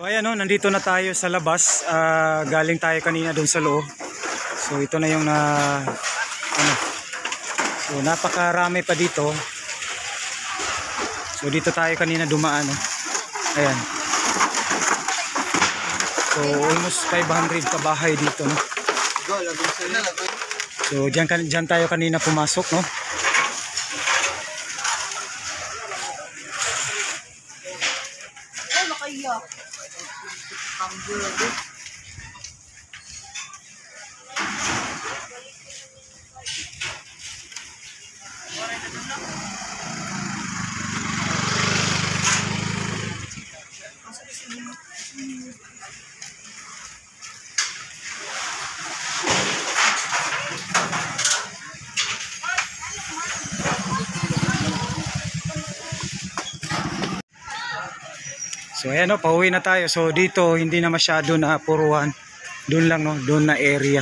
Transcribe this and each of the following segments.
So ayan o, nandito na tayo sa labas. Galing tayo kanina doon sa loob. So ito na yung so napakarami pa dito. So dito tayo kanina dumaan. Ayan. So almost 500 kabahay dito, no? So dyan tayo kanina pumasok, no? So ayan o, pauwi na tayo. So dito hindi na masyado na puruan. Doon lang, no, doon na area.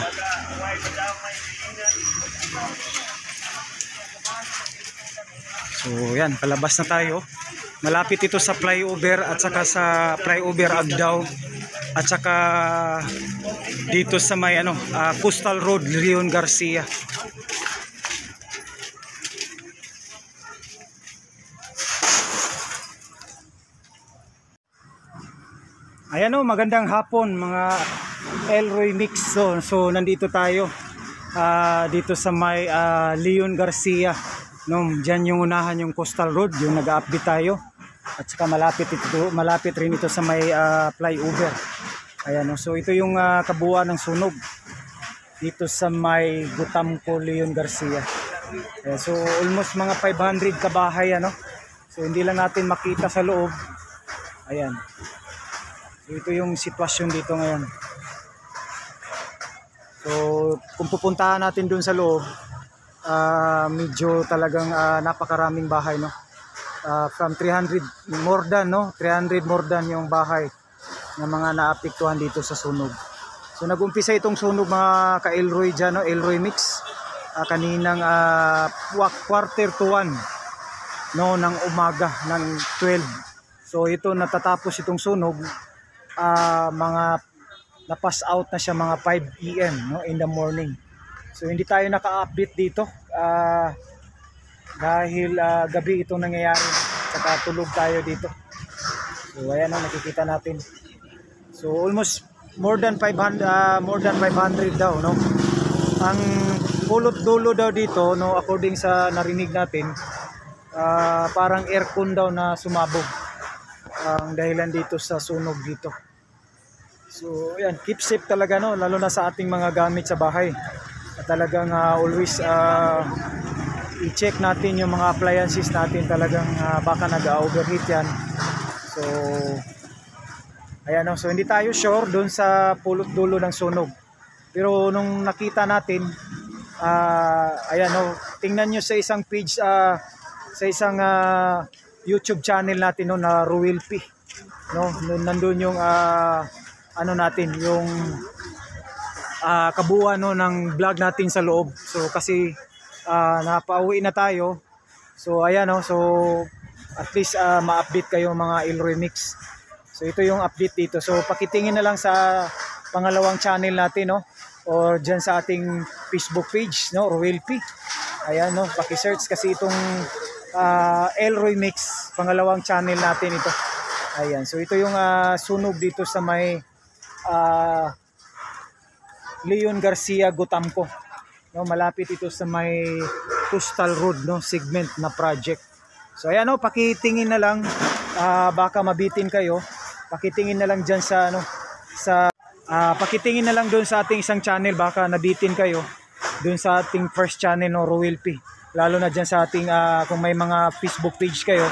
So ayan, palabas na tayo. Malapit ito sa flyover at saka sa flyover Agdao at saka dito sa may Coastal Road, Leon Garcia. Ayan o, magandang hapon mga Elroy Mix. So nandito tayo dito sa may Leon Garcia, no? Diyan yung unahan yung Coastal Road, yung nag-update tayo. At saka malapit rin ito sa may flyover. Ayan o, so ito yung kabuuan ng sunog dito sa may Gutamco, Leon Garcia. Ayan, so almost mga 500 kabahay, ano? So hindi lang natin makita sa loob. Ayan. So ito yung sitwasyon dito ngayon. So kung pupuntahan natin dun sa loob, medyo talagang napakaraming bahay, no? From 300 more than, no? 300 more than yung bahay na mga naapektuhan dito sa sunog. So nag-umpisa itong sunog mga ka-Elroy dyan, no? Elroy Mix. Kaninang quarter to 1, no, ng umaga ng 12. So ito natatapos itong sunog. Mga na-pass out na siya mga 5 AM, no, in the morning. So hindi tayo naka-update dito dahil gabi itong nangyayari, saka tulog tayo dito. So ayan, no, nakikita natin. So almost more than 500 daw, no. Ang pulot dulo daw dito, no, according sa narinig natin, parang aircon daw na sumabog ang dahilan dito sa sunog dito. So ayan, keep safe talaga, no, lalo na sa ating mga gamit sa bahay. At talagang always i-check natin yung mga appliances natin, talagang baka nag-overheat yan. So ayan, no, so hindi tayo sure doon sa pulot dulo ng sunog. Pero nung nakita natin, ayan, no, tingnan nyo sa isang page, sa isang YouTube channel natin, no, na Ruel P, no, nandun yung natin yung kabuuan, no, ng vlog natin sa loob. So kasi napauwi na tayo. So ayan, no, so at least ma-update kayo mga Elroy Mix. So ito yung update dito. So pakitingin na lang sa pangalawang channel natin, no, or dyan sa ating Facebook page, no, Ruel P. Ayan, no, paki-search kasi itong Elroy Mix, pangalawang channel natin ito. Ayan, so ito yung sunog dito sa may Leon Garcia, Gutamco, no, malapit ito sa may Coastal Road, no, segment na project. So ayan, no, pakitingin na lang, baka mabitin kayo. Pakitingin na lang diyan sa pakitingin na lang doon sa ating isang channel, baka nabitin kayo doon sa ating first channel, no, Ruel P. Lalo na diyan sa ating kung may mga Facebook page kayo,